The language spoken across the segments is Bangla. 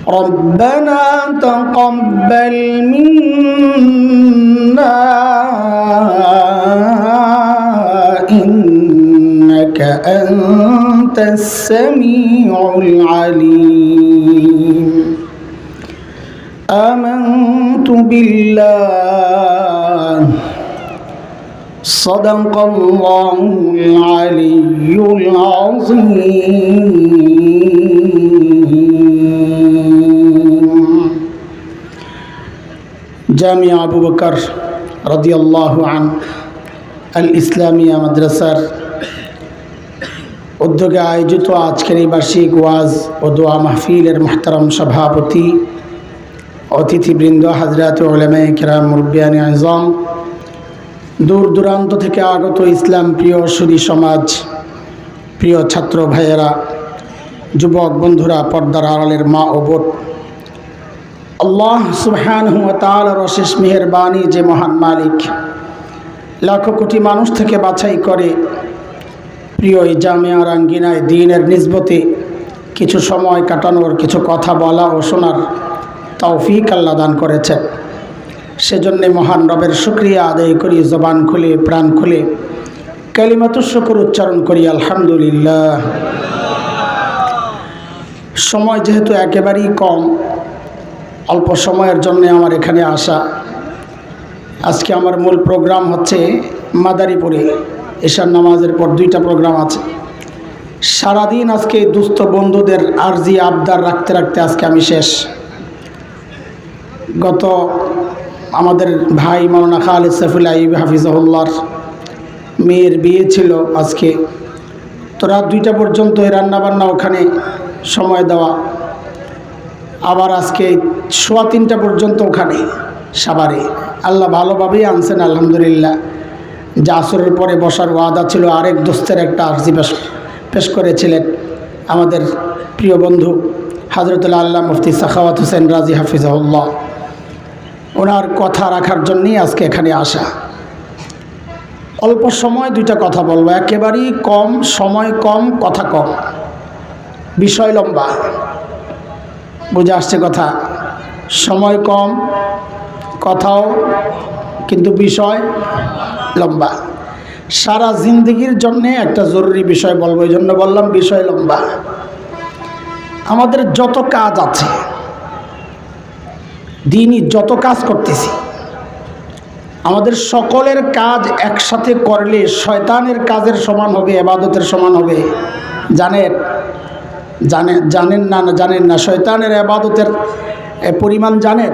ربنا تقبل منا إنك أنت السميع العليم آمنت بالله صدق الله العلي العظيم জামিয়া আবু বকর রাদিয়াল্লাহু আনহু আল ইসলামিয়া মাদ্রাসার উদ্যোগে আয়োজিত আজকের এই বার্ষিক ওয়াজ ও দোয়া মাহফিলের মুহতারাম সভাপতি, অতিথিবৃন্দ, হাজরাত উলামায়ে কিরাম, মুরব্বিয়ানে আযম, দূর দূরান্ত থেকে আগত ইসলাম প্রিয় সুধী সমাজ, প্রিয় ছাত্র ভাইয়েরা, যুবক বন্ধুরা, পর্দার আড়ালের মা ও বোন, আল্লাহ সুবহানাহু ওয়া তাআলার অশেষ মেহেরবানি যে মহান মালিক লাখো কোটি মানুষ থেকে বাছাই করে প্রিয় এই জামিয়ার আঙ্গিনায় দ্বীনের নিসবতে কিছু সময় কাটানোর, কিছু কথা বলা ও শোনার তৌফিক আল্লাহ দান করেছেন। সেজন্যে মহান রবের শুকরিয়া আদায় করি, জবান খুলে প্রাণ খুলে কালিমাতুশ শুকর উচ্চারণ করি আলহামদুলিল্লাহ। সময় যেহেতু একেবারেই কম, অল্প সময়ের জন্য আমার এখানে আসা। আজকে আমার মূল প্রোগ্রাম হচ্ছে মাদারীপুরে, এশার নামাজের পর 2টা প্রোগ্রাম আছে। সারাদিন আজকে দুস্থ বন্ধুদের আরজি আবদার রাখতে রাখতে আজকে আমি শেষ। গত আমাদের ভাই মাওলানা খালিদ সাইফুল আইয়ুব হাফিজাহুল্লাহর মেয়ের বিয়ে ছিল আজকে, তো রাত 2টা পর্যন্ত এই রান্নাবান্না ওখানে সময় দেওয়া, আবার আজকে 3:15 পর্যন্ত ওখানে সাভারে। আল্লাহ ভালোভাবেই আনছেন আলহামদুলিল্লাহ। যে আসরের পরে বসার ওয়াদা ছিল, আরেক দোস্তের একটা আরজি পেশ করেছিলেন আমাদের প্রিয় বন্ধু হযরতুল আল্লাহ মুফতি সাখাওয়াত হোসেন রাজি হাফিজাহুল্লাহ, ওনার কথা রাখার জন্যই আজকে এখানে আসা। অল্প সময় 2টা কথা বলবো, একেবারেই কম সময়, কম কথা, কম বিষয় লম্বা। বুঝে আসছে কথা? সময় কম, কথাও কিন্তু বিষয় লম্বা। সারা জিন্দগির জন্যে একটা জরুরি বিষয় বলবো, এই জন্য বললাম বিষয় লম্বা। আমাদের যত কাজ আছে, দিনই যত কাজ করতেছি, আমাদের সকলের কাজ একসাথে করলে শয়তানের কাজের সমান হবে, ইবাদতের সমান হবে। জানেন জানেন না? জানেন না শয়তানের ইবাদতের পরিমাণ জানেন?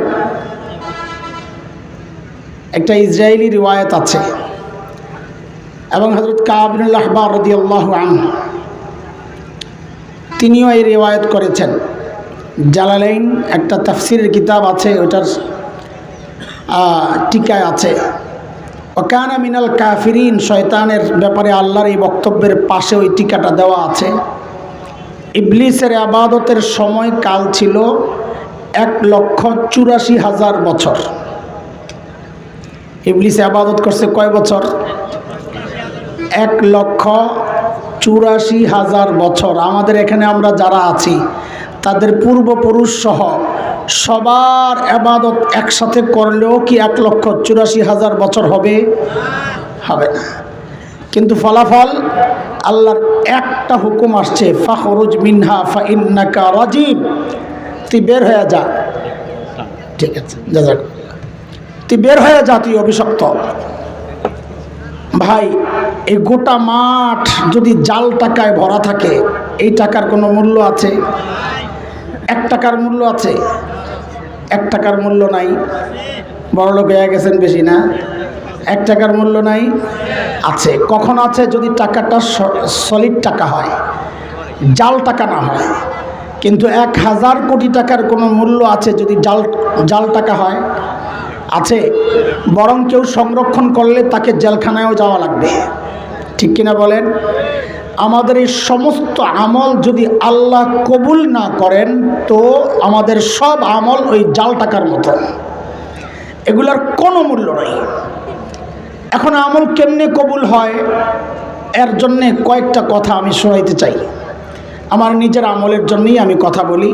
একটা ইসরায়েলি রিওয়ায়াত আছে এবং হযরত কাব ইবনুল আহবার রাদিয়াল্লাহু আনহু তিনিও এই রিওয়ায়াত করেছেন। জালালাইন একটা তাফসিরের কিতাব আছে, ওটার টিকায় আছে ওয়াকানা মিনাল কাফিরিন, শয়তানের ব্যাপারে আল্লাহর এই বক্তব্যের পাশে ওই টিকাটা দেওয়া আছে। ইবলিসের ইবাদতের সময় কাল ছিল 1,84,000 বছর। ইবলিস ইবাদত করছে কয় বছর? 1,84,000 বছর। আমাদের এখানে আমরা যারা আছি তাদের পূর্বপুরুষ সহ সবার ইবাদত একসাথে করলেও কি 1,84,000 বছর হবে? হবে না। কিন্তু ফলাফল আল্লাহর একটা হুকুম আসছে, ফাখরুজ মিনহা ফাইন্নাকা রাজিম, তুই বের হয়ে যা। ঠিক আছে, তুই বের হয়ে যা, তুই অভিশপ্ত। ভাই, এই গোটা মাঠ যদি জাল টাকায় ভরা থাকে, এই টাকার কোনো মূল্য আছে? 1 টাকার মূল্য আছে? 1 টাকার মূল্য নাই। বড়লোক হয়ে গেছেন বেশি না? 1 টাকার মূল্য নাই? আছে। কখন আছে? যদি টাকাটা সলিড টাকা হয়, জাল টাকা না হয়। কিন্তু 1000 কোটি টাকার কোনো মূল্য আছে যদি জাল টাকা হয়? আছে। বরং কেউ সংরক্ষণ করলে তাকে জেলখানায়ও যাওয়া লাগবে। ঠিক কিনা বলেন? আমাদের এই সমস্ত আমল যদি আল্লাহ কবুল না করেন, তো আমাদের সব আমল ওই জাল টাকার মতো, এগুলার কোনো মূল্য নেই। এখন আমল কেমনে কবুল হয়, এর জন্যে কয়েকটা কথা আমি শোনাইতে চাই। আমার নিজের আমলের জন্যই আমি কথা বলি।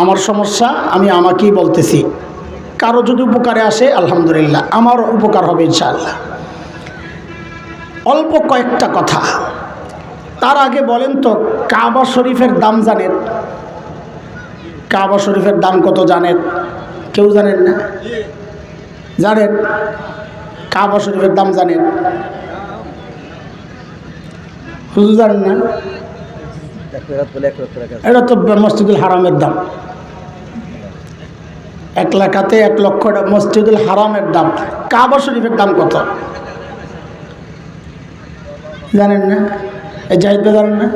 আমার সমস্যা আমি আমাকেই বলতেছি, কারো যদি উপকারে আসে আলহামদুলিল্লাহ, আমার উপকার হবে ইনশাআল্লাহ। অল্প কয়েকটা কথা। তার আগে বলেন তো, কাবা শরীফের দাম জানেন? কাবা শরীফের দাম কত জানেন? কেউ জানেন না? জানেন? কাবা শরীফের দাম জানেন? হুজুর জানেন না? এটা তো মসজিদুল হারামের দাম। 1 লাখাতে 1 লক্ষ, মসজিদুল হারামের দাম। কাবা শরীফের দাম কত জানেন না? এই জাহিদ ভাই জানেন না?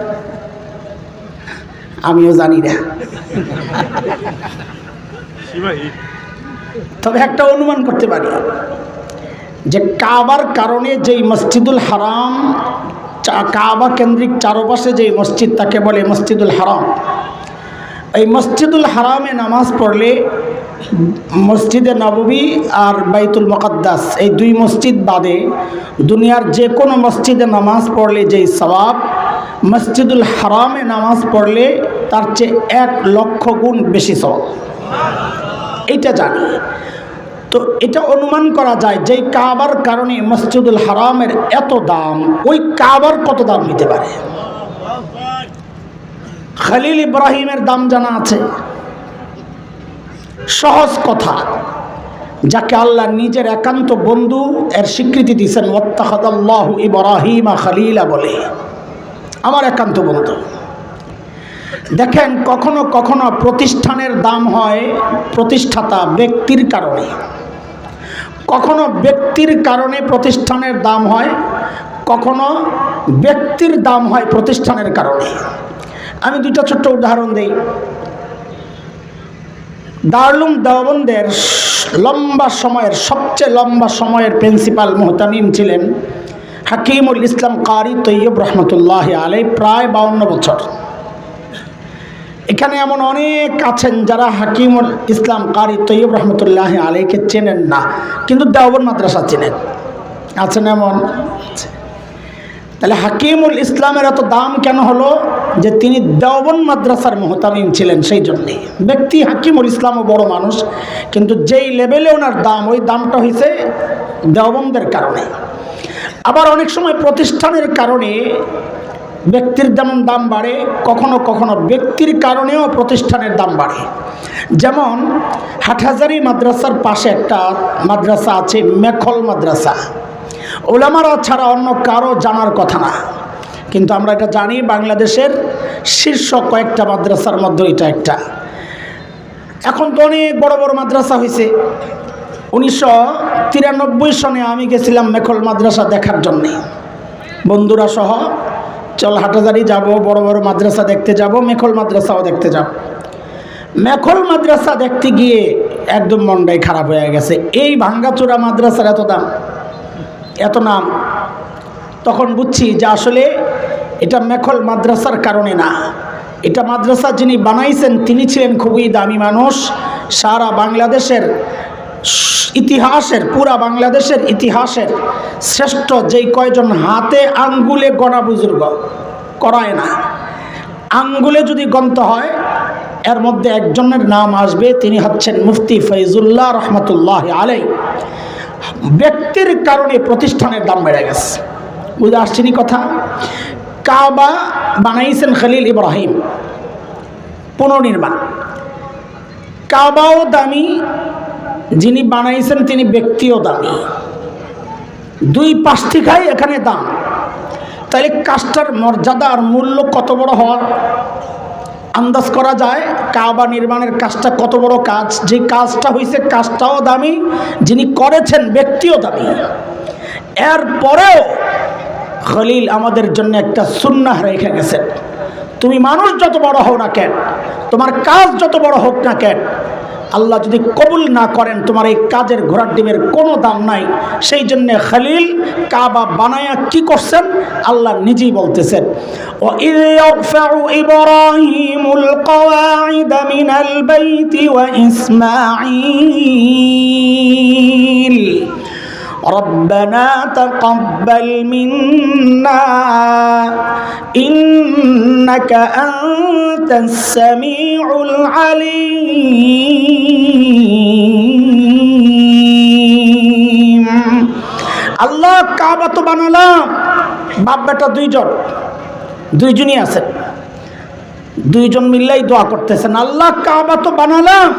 আমিও জানি না, তবে একটা অনুমান করতে পারি যে কাবার কারণে যেই মসজিদুল হারাম, কাবা কেন্দ্রিক চারপাশে যে মসজিদ, তাকে বলে মসজিদুল হারাম। এই মসজিদুল হারামে নামাজ পড়লে মসজিদে নববী আর বাইতুল মুকাদ্দাস, এই 2 মসজিদ বাদে দুনিয়ার যে কোনো মসজিদে নামাজ পড়লে যেই সওয়াব, মসজিদুল হারামে নামাজ পড়লে তার চেয়ে 1 লক্ষ গুণ বেশি সওয়াব। এইটা জানি। তো এটা অনুমান করা যায় যে কাবার কারণে মসজিদুল হারামের এত দাম, ওই কাবার কত দাম হতে পারে? খলিল ইব্রাহিমের দাম জানা আছে? সহজ কথা, যাকে আল্লাহ নিজের একান্ত বন্ধু এর স্বীকৃতি দিয়েছেন, ওয়াত্তাখাযাল্লাহু ইব্রাহিমা খলিলা বলে, আমার একান্ত বন্ধু। দেখেন, কখনো কখনো প্রতিষ্ঠানের দাম হয় প্রতিষ্ঠাতা ব্যক্তির কারণে, কখনো ব্যক্তির কারণে প্রতিষ্ঠানের দাম হয়, কখনো ব্যক্তির দাম হয় প্রতিষ্ঠানের কারণে। আমি 2টা ছোট্ট উদাহরণ দিই। দারুল দেওবন্দের লম্বা সময়ের, সবচেয়ে লম্বা সময়ের প্রিন্সিপাল মুহতামিম ছিলেন হাকিমুল ইসলাম কারি তৈয়ব রহমতুল্লাহ আলাইহি, প্রায় 52 বছর। এখানে এমন অনেক আছেন যারা হাকিমুল ইসলাম কারি তৈয়ব রহমতুল্লাহ আলাইহিকে চেনেন না, কিন্তু দেওবন্দ মাদ্রাসা চেনেন। আছেন এমন? তাহলে হাকিমুল ইসলামের এত দাম কেন হলো? যে তিনি দেওবন্দ মাদ্রাসার মুহতামিম ছিলেন, সেই জন্যে। ব্যক্তি হাকিমুল ইসলামও বড় মানুষ, কিন্তু যেই লেভেলে ওনার দাম, ওই দামটা হয়েছে দেওবন্দের কারণে। আবার অনেক সময় প্রতিষ্ঠানের কারণে ব্যক্তির যেমন দাম বাড়ে, কখনো কখনো ব্যক্তির কারণেও প্রতিষ্ঠানের দাম বাড়ে। যেমন হাটহাজারী মাদ্রাসার পাশে একটা মাদ্রাসা আছে, মেখল মাদ্রাসা। ওলামারা ছাড়া অন্য কারো জানার কথা না, কিন্তু আমরা এটা জানি, বাংলাদেশের শীর্ষ কয়েকটা মাদ্রাসার মধ্যে এটা একটা। এখন তো অনেক বড় বড় মাদ্রাসা হয়েছে। 1993 সনে আমি গেছিলাম মেখল মাদ্রাসা দেখার জন্যে, বন্ধুরা সহ। চল হাটহাজারী যাব, বড় বড় মাদ্রাসা দেখতে যাব, মেখল মাদ্রাসাও দেখতে যাব। মেখল মাদ্রাসা দেখতে গিয়ে একদম মনটাই খারাপ হয়ে গেছে। এই ভাঙ্গাচোরা মাদ্রাসার এত দাম, এত নাম। তখন বুঝছি যে আসলে এটা মেখল মাদ্রাসার কারণে না, এটা মাদ্রাসা যিনি বানাইছেন তিনি ছিলেন খুবই দামি মানুষ। সারা বাংলাদেশের ইতিহাসের, পুরা বাংলাদেশের ইতিহাসের শ্রেষ্ঠ যেই কয়জন হাতে আঙ্গুলে গণা বুজুর্গ, করায় না, আঙ্গুলে যদি গণতে হয় এর মধ্যে একজনের নাম আসবে, তিনি হচ্ছেন মুফতি ফয়জুল্লাহ রহমতুল্লাহ আলাইহি। ব্যক্তির কারণে প্রতিষ্ঠানের দাম বেড়ে গেছে। বুঝে আসছেনি কথা? কাবা বানাইছেন খলিল ইব্রাহিম, পুনর্নির্মাণ। কাবাও দামি, যিনি বানাইছেন তিনি ব্যক্তিও দামি, 2 পাশ থেকেই এখানে দাম। তাইলে কাজটার মর্যাদা আর মূল্য কত বড় হওয়ার আন্দাজ করা যায়। কাবা নির্মাণের কাজটা কত বড় কাজ, যে কাজটা হয়েছে কাজটাও দামি, যিনি করেছেন ব্যক্তিও দামি। এরপরেও খলিল আমাদের জন্য একটা সুন্নাহ রেখে গেছেন। তুমি মানুষ যত বড় হও না কেন, তোমার কাজ যত বড় হোক না কেন, আল্লাহ যদি কবুল না করেন তোমার এই কাজের ঘোড়ার ডিমের কোনো দাম নাই। সেই জন্য খলিল কাবা বানায়া কি করছেন আল্লাহ নিজেই বলতেছেন, وَإِذْ يَرْفَعُ إِبْرَاهِيمُ الْقَوَاعِدَ مِنَ الْبَيْتِ وَإِسْمَاعِيلُ ربنا تقبل منا إنك أنت السميع العليم আল্লাহ কাবা তো বানালাম, বাপ বেটা দুইজনই আছে, দুইজন মিললেই দোয়া করতেছেন, আল্লাহ কাবা তো বানালাম,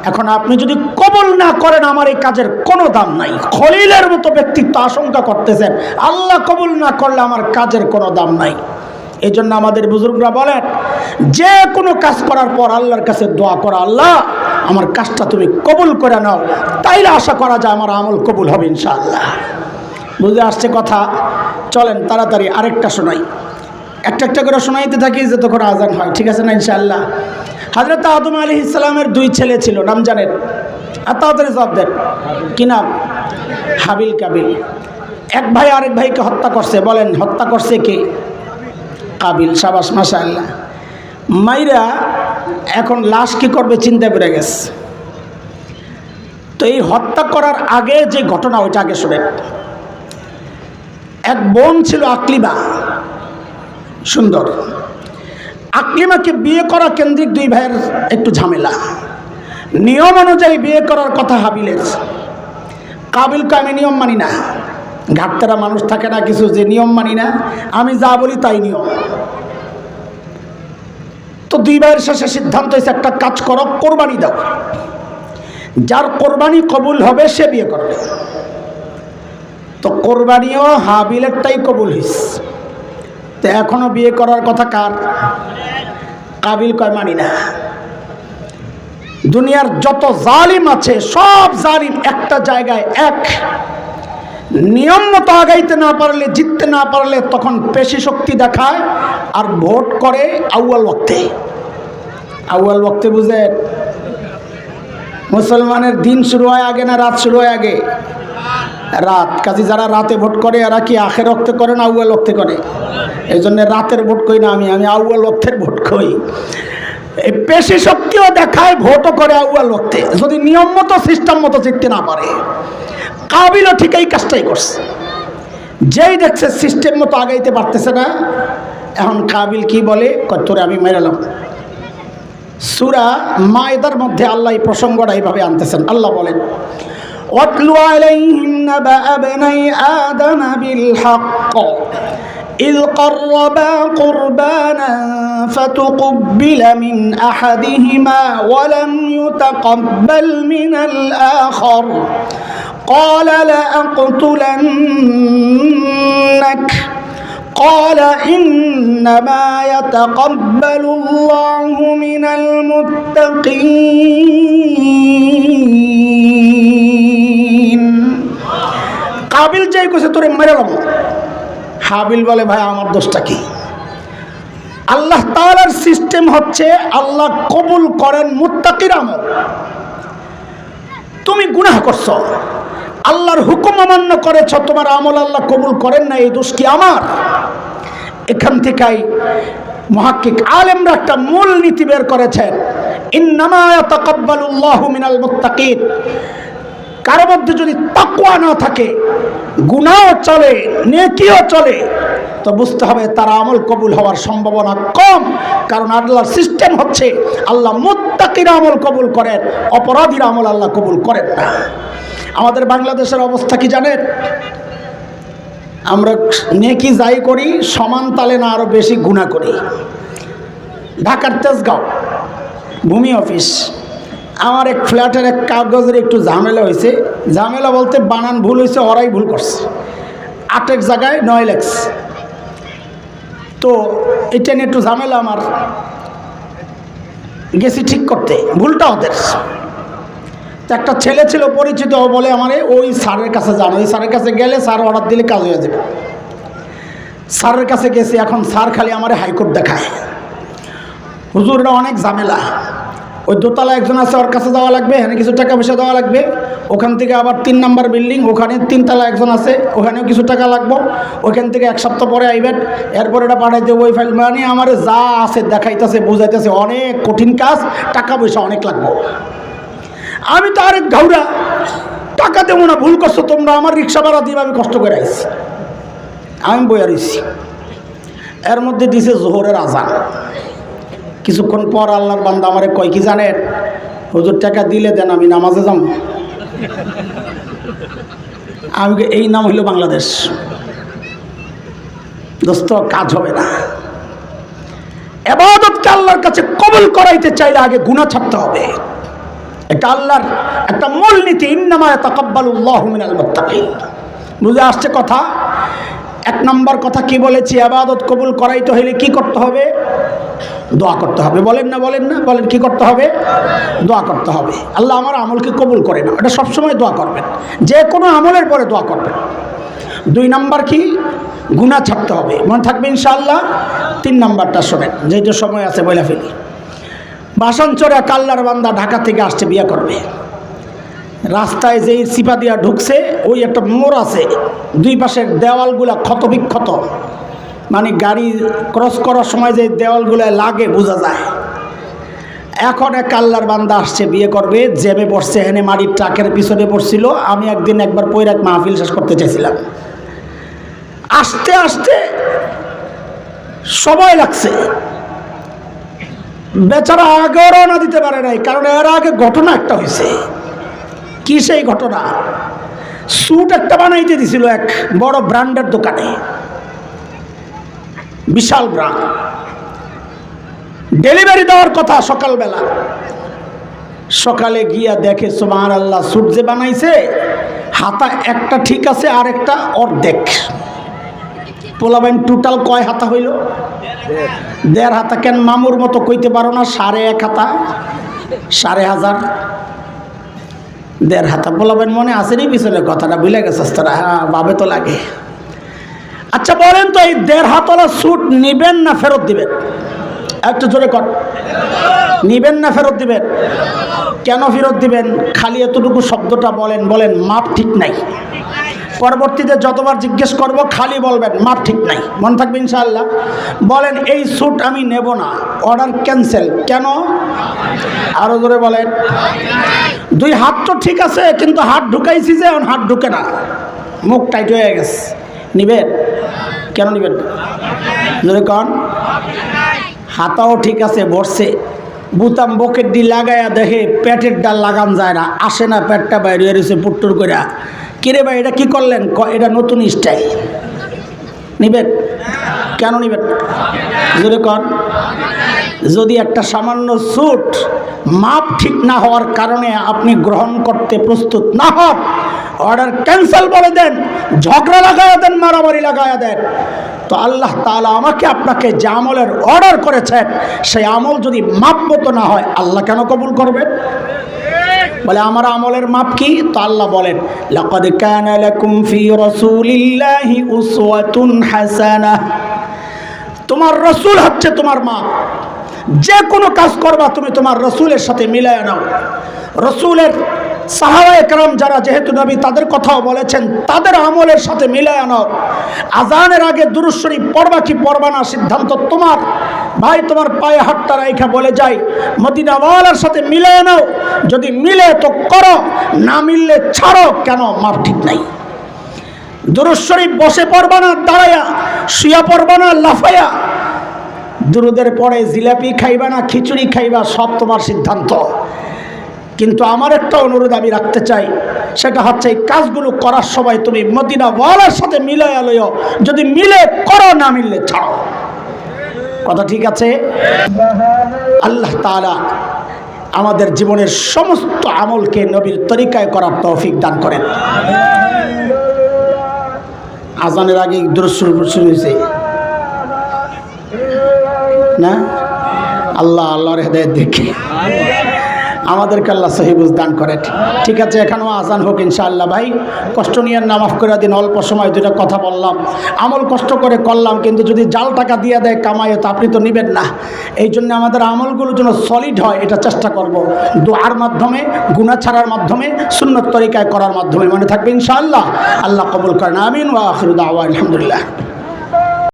এখন আপনি যদি কবুল না করেন আমার এই কাজের কোনো দাম নাই। খলিলের মতো ব্যক্তিত্ব আশঙ্কা করতেছেন, আল্লাহ কবুল না করলে আমার কাজের কোনো দাম নাই। এই জন্য আমাদের বুজুর্গরা বলেন, যে কোনো কাজ করার পর আল্লাহর কাছে দোয়া করা, আল্লাহ আমার কাজটা তুমি কবুল করে নাও, তাইলে আশা করা যায় আমার আমল কবুল হবে ইনশাআল্লাহ। বুঝে আসছে কথা? চলেন তাড়াতাড়ি আরেকটা শোনাই, একটা করে শোনাইতে থাকি যে তখন আজান হয়, ঠিক আছে না ইনশাআল্লাহ। হযরত আদম আলাইহিস সালামের দুই ছেলে ছিল, নাম জানেন? আর তাড়াতাড়ি জবাব দেন, কি নাম? হাবিল কাবিল। এক ভাই আরেক ভাইকে হত্যা করছে, বলেন হত্যা করছে কে? কাবিল। শাবাশ, মাশাআল্লাহ। মাইরা এখন লাশ কি করবে চিন্তা করে গেছে। তো এই হত্যা করার আগে যে ঘটনা ওইটা আগে শুনেন। এক বোন ছিল আকলিমা, সুন্দর। আকলিমাকে বিয়ে করা কেন্দ্রিক দুই ভাইয়ের একটু ঝামেলা। নিয়ম অনুযায়ী বিয়ে করার কথা হাবিলের, কাবিলকে আমি নিয়ম মানি না। ঘাটতেরা মানুষ থাকে না কিছু, যে নিয়ম মানি না, আমি যা বলি তাই নিয়ম। তো দুই ভাইয়ের শেষে সিদ্ধান্ত হয়েছে, একটা কাজ করো, কোরবানি দাও, যার কোরবানি কবুল হবে সে বিয়ে করবে। তো কোরবানিও হাবিলেরটাই কবুল হয়েছে। তো এখনো বিয়ে করার কথা কার? কাবিল কয় মানি না। দুনিয়ার যত জালিম আছে সব জালিম একটা জায়গায় এক, নিয়ম মতো আগাইতে না পারলে, জিততে না পারলে তখন পেশি শক্তি দেখায় আর ভোট করে আউয়াল ওয়াক্তে। আউয়াল ওয়াক্তে বুঝে? মুসলমানের দিন শুরু হয় আগে না রাত শুরু হয় আগে? রাত। কাজে যারা রাতে ভোট করে এরা কি আখের ওয়াক্তে করে না আউয়াল ওয়াক্তে করে? এই জন্য রাতের ভোট কই না, আমি আউয়াল ওয়াক্তের ভোট কই। এই পেশি শক্তিও দেখায়, ভোটও করে আউয়াল ওয়াক্তে, যদি নিয়ম মতো সিস্টেম মতো জিততে না পারে। কাবিলও ঠিক এই কাজটাই করছে। যেই দেখছে সিস্টেম মতো আগাইতে পারতেছে না, এখন কাবিল কি বলে, তোরে আমি মেরালাম। সূরা মায়দার মধ্যে আল্লাহ এই প্রসঙ্গটা এইভাবে আনতেছেন। আল্লাহ বলেন, ওয়াতলু আলাইহিম নাবা আবনাই আদম বিল হক إذ قربا قربانا فتقبل من أحدهما ولم يتقبل من الآخر قال لأقتلنك قال إنما يتقبل الله من المتقين। কাবিল যাই কইছে তোরে মেরালাম। হাবিল বলে, ভাই আমার দোষটা কি? আল্লাহ তাআলার সিস্টেম হচ্ছে আল্লাহ কবুল করেন মুত্তাকির আমল। তুমি গুনাহ করছো, আল্লাহর হুকুম অমান্য করেছ, তোমার আমল আল্লাহ কবুল করেন না, এই দোষ কি আমার? এখান থেকেই মুহাক্কিক আলেমরা একটা মূল নীতি বের করেছেন, ইন্নামা ইয়াতাকাব্বালুল্লাহু মিনাল মুত্তাকিন। কারো মধ্যে যদি তাকওয়া না থাকে, গুনাহ চলে, নেকিও চলে, তো বুঝতে হবে তার আমল কবুল হওয়ার সম্ভাবনা কম। কারণ আল্লাহর সিস্টেম হচ্ছে আল্লাহ মুত্তাকির আমল কবুল করেন, অপরাধীর আমল আল্লাহ কবুল করেন না। আমাদের বাংলাদেশের অবস্থা কি জানেন? আমরা নেকি যাই করি সমান তালে না আরো বেশি গুনাহ করি। ঢাকার তেজগাঁও ভূমি অফিস, আমার এক ফ্ল্যাটের এক কাগজের একটু ঝামেলা হয়েছে। ঝামেলা বলতে বানান ভুল হয়েছে, ওরাই ভুল করছে। 8 জায়গায় 9 লেখস। তো এটা নিয়ে একটু ঝামেলা, আমার গেছি ঠিক করতে, ভুলটা ওদের। তো একটা ছেলে ছিল পরিচিত, বলে আমারে ওই স্যারের কাছে যান, ওই স্যারের কাছে গেলে স্যার অর্ডার দিলে কাজ হয়ে যাবে। স্যারের কাছে গেছি, এখন স্যার খালি আমারে হাইকোর্ট দেখায়। হুজুররা অনেক ঝামেলা, ওই দোতলা একজন আছে, ওর কাছে যাওয়া লাগবে, এখানে কিছু টাকা পয়সা দেওয়া লাগবে। ওখান থেকে আবার 3 নম্বর বিল্ডিং, ওখানে 3 তলা একজন আছে, ওখানেও কিছু টাকা লাগবো। ওখান থেকে 1 সপ্তাহ পরে আইবেন, এরপর এটা পাঠাইতে ওই ফাইল, মানে আমার যা আছে দেখাইতেছে, বুঝাইতেছে, অনেক কঠিন কাজ, টাকা পয়সা অনেক লাগবো। আমি তো আরেক ঘাউরা, টাকা দেবো না, ভুল করছো তোমরা, আমার রিক্সা ভাড়া দিয়ে আমি কষ্ট করে আইছি, আমি বইয়া রইছি। এর মধ্যে দিছে জোহরের আজান। কিছুক্ষণ পর আল্লাহর বান্দা আমারে কয় কি জানেন, হুজুর টাকা দিলে দেন, আমি নামাজে যাম। আমি এই নাম হইল বাংলাদেশ। দোস্ত, কাজ হবে না। ইবাদতকে আল্লাহর কাছে কবুল করাইতে চাইলে আগে গুনাহ ছাড়তে হবে। এটা আল্লাহর একটা মূলনীতি, ইন্নামা ইয়াতাকাব্বালুল্লাহু মিনাল মুত্তাকিন। বুঝে আসছে কথা? এক নম্বর কথা কি বলেছি, ইবাদত কবুল করাইতে হইলে কি করতে হবে? দোয়া করতে হবে। বলেন না, বলেন না, বলেন কি করতে হবে? দোয়া করতে হবে। আল্লাহ আমার আমলকে কবুল করে না, এটা সবসময় দোয়া করবেন, যে কোনো আমলের পরে দোয়া করবেন। দুই নাম্বার কি? গুনাহ ছাড়তে হবে, মনে থাকবে ইনশাআল্লাহ। তিন নাম্বারটা শোনেন, যেটা সময় আছে বলে ফেলি। বাসানচরে এক আল্লাহর বান্দা ঢাকা থেকে আসছে, বিয়ে করবে। রাস্তায় যেই চিপা দিয়া ঢুকছে, ওই একটা মোড় আছে, দুই পাশের দেওয়ালগুলা ক্ষত বিক্ষত, মানে গাড়ি ক্রস করার সময় যে দেওয়ালগুলো লাগে বোঝা যায়। এখন এক আল্লাহর বান্দা আসছে, বিয়ে করবে, জ্যামে পড়ছে, এনে মাটির ট্রাকের পিছনে পড়ছিল। আমি একবার পৈরাক মাহফিল শেষ করতে চাইছিলাম, আসতে আসতে সময় লাগছে। বেচারা আগেও রওনা দিতে পারে নাই, কারণ এর আগে ঘটনা একটা হয়েছে। কি সেই ঘটনা? স্যুট একটা বানাইতে দিছিল এক বড় ব্র্যান্ডের দোকানে, বিশাল ব্র্যান্ড। ডেলিভারি দেওয়ার কথা সকালবেলা। সকালে গিয়া দেখে সুবহানাল্লাহ, স্যুট যে বানাইছে হাতা একটা ঠিক আছে, আর একটা অর্ধেক। পোলাবেন টোটাল কয় হাতা হইল? 1.5 হাতা। কেন মামুর মতো কইতে পারো না 1.5 হাতা? 1000 1.5 হাতা। পোলাবেন মনে আসেনি পিছনে কথাটা, ভুলে গেছে তারা? হ্যাঁ, ভাবে তো লাগে। আচ্ছা বলেন তো, এই 1.5 হাতওয়ালা স্যুট নিবেন না ফেরত দিবেন? একটু জোরে কর। নিবেন না ফেরত দিবেন? কেন ফেরত দিবেন? খালি এতটুকু শব্দটা বলেন, বলেন মাপ ঠিক নাই। পরবর্তীতে যতবার জিজ্ঞেস করব খালি বলবেন মাপ ঠিক নাই, মনে থাকবে ইনশাআল্লাহ। বলেন এই স্যুট আমি নেব না, অর্ডার ক্যান্সেল। কেন? আরো জোরে বলেন। 2 হাত তো ঠিক আছে, কিন্তু হাত ঢুকাইছি যে এখন হাত ঢুকে না, মুখ টাইট হয়ে গেছে। নিবেন? কেন নিবেন? জোরে কন। হাতাও ঠিক আছে, বসছে, বুতাম বকেট দিয়ে লাগাইয়া দেখে পেটের ডাল লাগান যায় না, আসে না, পেটটা বাইরে রয়েছে পুট্টুর করে। কিরে ভাই, এটা কি করলেন? এটা নতুন স্টাইল। নিবেন? কেন নিবেন? জোরে কন। যদি একটা সামান্য স্যুট মাপ ঠিক না হওয়ার কারণে আপনি গ্রহণ করতে প্রস্তুত না হন, অর্ডার ক্যান্সেল বলে দেন, ঝগড়া লাগাইয়া দেন, মারামারি লাগাইয়া দেন, তো আল্লাহ তাআলা আমাকে আপনাকে যে আমলের অর্ডার করেছেন সেই আমল যদি মাপ মতো না হয়, আল্লাহ কেন কবুল করবেন? বলে আমার আমলের মাপ কি? তো আল্লাহ বলেন, লাকাদ কানা লাকুম ফি রাসূলিল্লাহি উসওয়াতুন হাসানাহ। তোমার রাসূল হচ্ছে তোমার মাপ। যে কোনো কাজ করবা তুমি তোমার রাসূলের সাথে মিলায়া নাও। রাসূলের সাহাবায়ে কেরাম যারা, যেহেতু নবী তাদের কথাও বলেছেন, তাদের আমলের সাথে মিলায়া নাও। আজানের আগে দুরূদ শরীফ পড়বা কি পড়বা না সিদ্ধান্ত তোমার। ভাই, তোমার পায়ে হাতটা রাইখা বলে যাই, মদিনাওয়ালার সাথে মিলায়া নাও। যদি মিলে তো করো, না মিললে ছাড়ো। কেন? মাপ ঠিক নাই। দুরূদ শরীফ বসে পড়বা না দাঁড়ায়া, শুয়া পড়বা না লাফায়া, দুরুদের পরে জিলাপি খাইবা না খিচুড়ি খাইবা, সব তোমার সিদ্ধান্ত। কিন্তু আমার একটা অনুরোধ আমি রাখতে চাই, সেটা হচ্ছে এই কাজগুলো করার সময় তুমি মদিনাওয়ালার সাথে মিলাইয়া লইও। যদি মিলে করো, না মিললে ছাড়ো। কথা ঠিক আছে? আল্লাহ তাআলা আমাদের জীবনের সমস্ত আমলকে নবীর তরিকায় করার তৌফিক দান করেন। আজানের আগে দুরূদ শরীফ শুরু হয়েছে না? আল্লাহর হেদায়েত দেখে আমাদেরকে আল্লাহ সহি বুঝ দান করেন। ঠিক আছে, এখানেও আজান হোক ইনশাআল্লাহ। ভাই, কষ্ট নিয়ে না, মাফ করে দিন। অল্প সময় 2টা কথা বললাম, আমল কষ্ট করে করলাম, কিন্তু যদি জাল টাকা দিয়ে দেয় কামাই, তো আপনি তো নেবেন না। এই জন্য আমাদের আমলগুলো যেন সলিড হয়, এটা চেষ্টা করব। দোয়ার মাধ্যমে, গুনাহ ছাড়ার মাধ্যমে, সুন্নত তরিকায় করার মাধ্যমে, মনে থাকবে ইনশাআল্লাহ। আল্লাহ কবুল করেন। আমিন। ওয়া আখিরু দাওয়া আলহামদুলিল্লাহ।